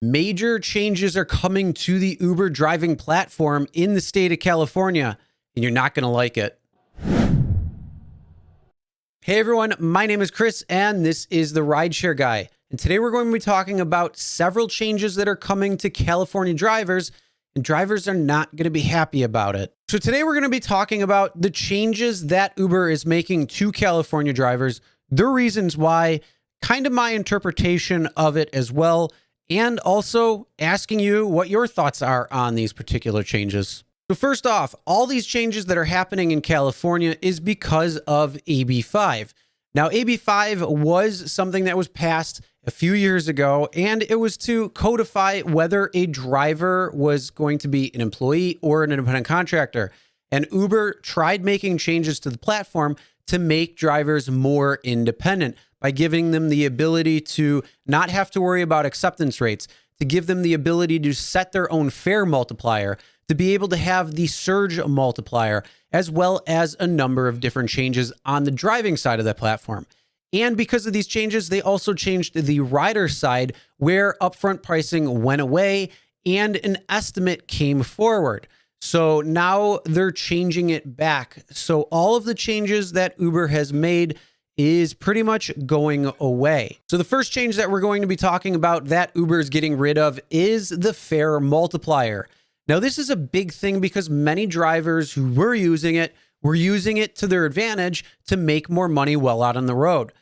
Major changes are coming to the Uber driving platform in the state of California, and you're not going to like it. Hey everyone, my name is Chris, and this is the Rideshare Guy. And today we're going to be talking about several changes that are coming to California drivers, and drivers are not going to be happy about it. So today we're going to be talking about the changes that Uber is making to California drivers, the reasons why, kind of my interpretation of it as well, and also asking you what your thoughts are on these particular changes. So first off, all these changes that are happening in California is because of AB5. Now, AB5 was something that was passed a few years ago, and it was to codify whether a driver was going to be an employee or an independent contractor. And Uber tried making changes to the platform to make drivers more independent by giving them the ability to not have to worry about acceptance rates, to give them the ability to set their own fare multiplier, to be able to have the surge multiplier, as well as a number of different changes on the driving side of that platform. And because of these changes, they also changed the rider side where upfront pricing went away and an estimate came forward. So now they're changing it back. So all of the changes that Uber has made is pretty much going away. So the first change that we're going to be talking about that Uber is getting rid of is the fare multiplier. Now, this is a big thing because many drivers who were using it to their advantage to make more money while out on the road.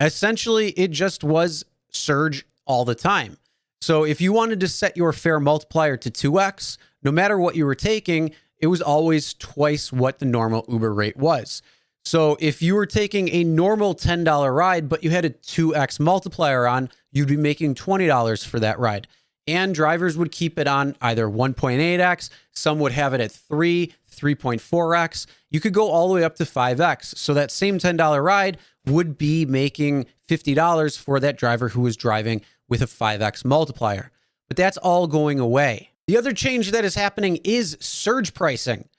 Essentially, it just was surge all the time. So if you wanted to set your fare multiplier to 2x, no matter what you were taking, it was always twice what the normal Uber rate was. So if you were taking a normal $10 ride, but you had a 2x multiplier on, you'd be making $20 for that ride. And drivers would keep it on either 1.8x, some would have it at 3.4x. You could go all the way up to 5x. So that same $10 ride would be making $50 for that driver who was driving with a 5x multiplier. But that's all going away. The other change that is happening is surge pricing.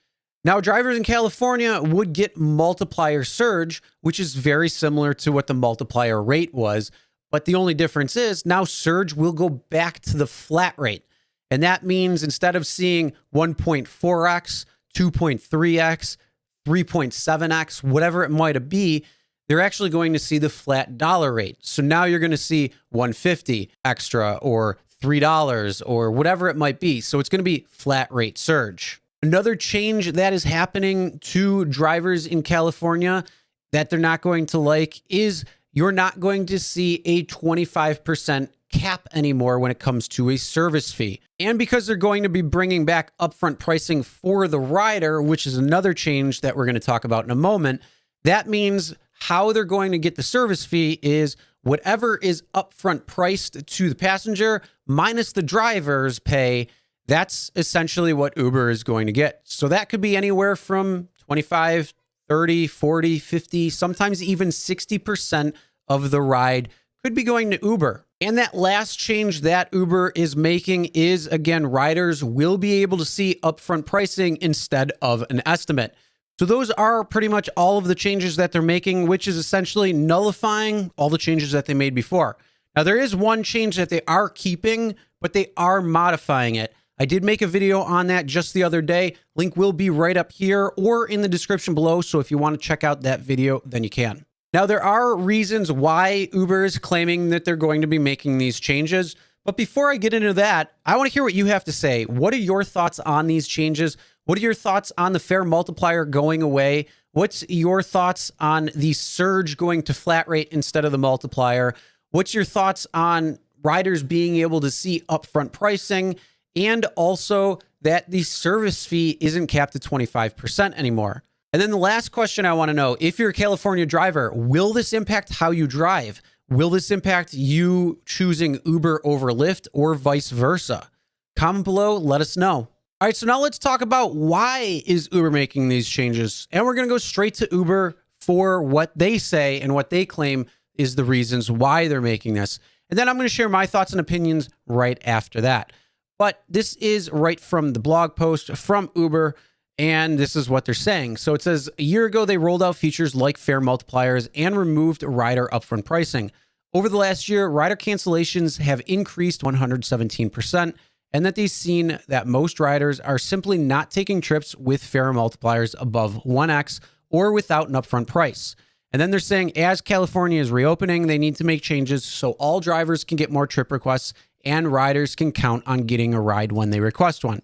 Now, drivers in California would get multiplier surge, which is very similar to what the multiplier rate was. But the only difference is now surge will go back to the flat rate. And that means instead of seeing 1.4x, 2.3x, 3.7x, whatever it might be, they're actually going to see the flat dollar rate. So now you're going to see $1.50 extra or $3 or whatever it might be. So it's going to be flat rate surge. Another change that is happening to drivers in California that they're not going to like is you're not going to see a 25% cap anymore when it comes to a service fee. And because they're going to be bringing back upfront pricing for the rider, which is another change that we're going to talk about in a moment, that means how they're going to get the service fee is whatever is upfront priced to the passenger minus the driver's pay. That's essentially what Uber is going to get. So that could be anywhere from 25, 30, 40, 50, sometimes even 60% of the ride could be going to Uber. And that last change that Uber is making is, again, riders will be able to see upfront pricing instead of an estimate. So those are pretty much all of the changes that they're making, which is essentially nullifying all the changes that they made before. Now, there is one change that they are keeping, but they are modifying it. I did make a video on that just the other day. Link will be right up here or in the description below. So if you want to check out that video, then you can. Now, there are reasons why Uber is claiming that they're going to be making these changes. But before I get into that, I want to hear what you have to say. What are your thoughts on these changes? What are your thoughts on the fare multiplier going away? What's your thoughts on the surge going to flat rate instead of the multiplier? What's your thoughts on riders being able to see upfront pricing? And also that the service fee isn't capped at 25% anymore. And then the last question I want to know, if you're a California driver, will this impact how you drive? Will this impact you choosing Uber over Lyft or vice versa? Comment below, let us know. All right, so now let's talk about why is Uber making these changes? And we're going to go straight to Uber for what they say and what they claim is the reasons why they're making this. And then I'm going to share my thoughts and opinions right after that. But this is right from the blog post from Uber, and this is what they're saying. So it says, a year ago, they rolled out features like fare multipliers and removed rider upfront pricing. Over the last year, rider cancellations have increased 117%, and that they've seen that most riders are simply not taking trips with fare multipliers above 1x or without an upfront price. And then they're saying as California is reopening, they need to make changes so all drivers can get more trip requests and riders can count on getting a ride when they request one.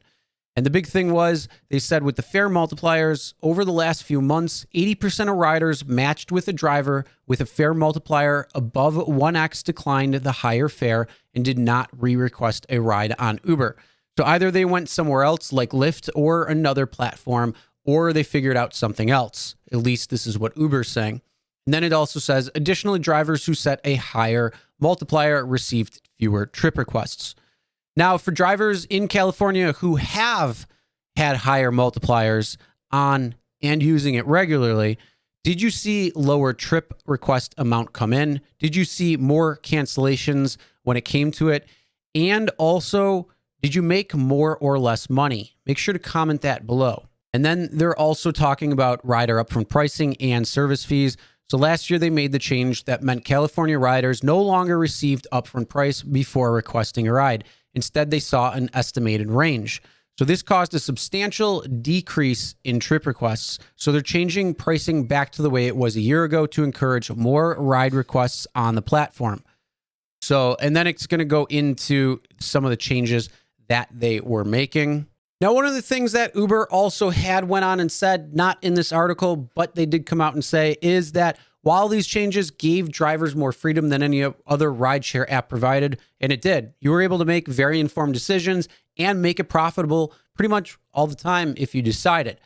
And the big thing was, they said with the fare multipliers, over the last few months, 80% of riders matched with a driver with a fare multiplier above 1x declined the higher fare and did not re-request a ride on Uber. So either they went somewhere else like Lyft or another platform, or they figured out something else. At least this is what Uber's saying. And then it also says, additionally, drivers who set a higher multiplier received fewer trip requests. Now, for drivers in California who have had higher multipliers on and using it regularly, did you see lower trip request amount come in? Did you see more cancellations when it came to it? And also, did you make more or less money? Make sure to comment that below. And then they're also talking about rider upfront pricing and service fees. So last year they made the change that meant California riders no longer received upfront price before requesting a ride. Instead, they saw an estimated range. So this caused a substantial decrease in trip requests. So they're changing pricing back to the way it was a year ago to encourage more ride requests on the platform. So, and then it's going to go into some of the changes that they were making. Now, one of the things that Uber also had went on and said, not in this article, but they did come out and say, is that while these changes gave drivers more freedom than any other rideshare app provided, and it did, you were able to make very informed decisions and make it profitable pretty much all the time if you decided.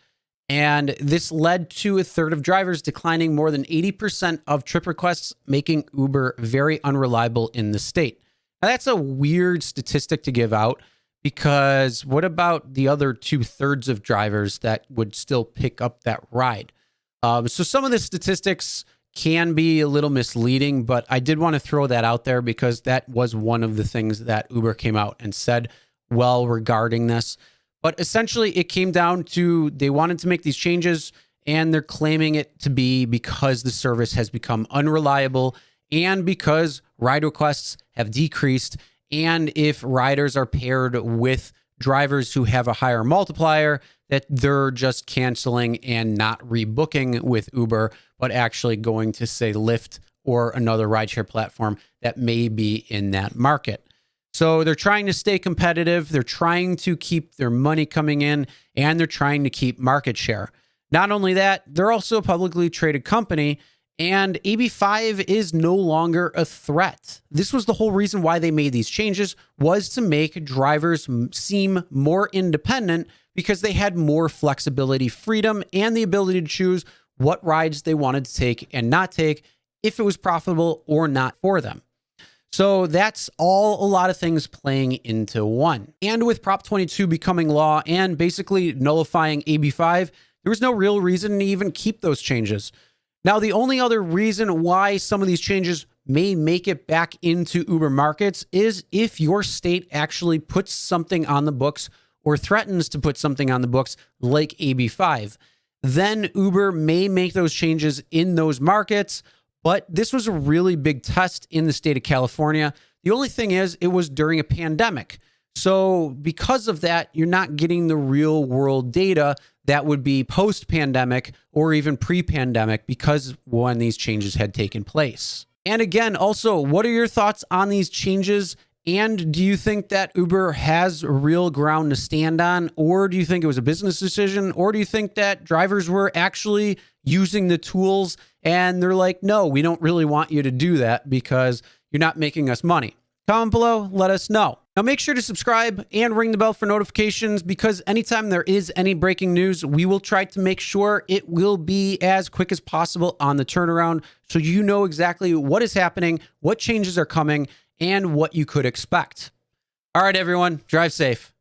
And this led to a third of drivers declining more than 80% of trip requests, making Uber very unreliable in the state. Now, that's a weird statistic to give out, because what about the other 2/3 of drivers that would still pick up that ride? So some of the statistics can be a little misleading, but I did want to throw that out there because that was one of the things that Uber came out and said well regarding this. But essentially it came down to they wanted to make these changes, and they're claiming it to be because the service has become unreliable and because ride requests have decreased. And if riders are paired with drivers who have a higher multiplier, that they're just canceling and not rebooking with Uber, but actually going to, say, Lyft or another rideshare platform that may be in that market. So they're trying to stay competitive. They're trying to keep their money coming in, and they're trying to keep market share. Not only that, they're also a publicly traded company, and AB5 is no longer a threat. This was the whole reason why they made these changes, was to make drivers seem more independent because they had more flexibility, freedom, and the ability to choose what rides they wanted to take and not take if it was profitable or not for them. So that's all a lot of things playing into one. And with Prop 22 becoming law and basically nullifying AB5, there was no real reason to even keep those changes. Now, the only other reason why some of these changes may make it back into Uber markets is if your state actually puts something on the books or threatens to put something on the books like AB5. Then Uber may make those changes in those markets. But this was a really big test in the state of California. The only thing is, it was during a pandemic. So because of that, you're not getting the real world data that would be post-pandemic or even pre-pandemic, because when these changes had taken place. And again, also, what are your thoughts on these changes? And do you think that Uber has real ground to stand on? Or do you think it was a business decision? Or do you think that drivers were actually using the tools and they're like, no, we don't really want you to do that because you're not making us money? Comment below, let us know. Now make sure to subscribe and ring the bell for notifications, because anytime there is any breaking news, we will try to make sure it will be as quick as possible on the turnaround, so you know exactly what is happening, what changes are coming, and what you could expect. All right, everyone, drive safe.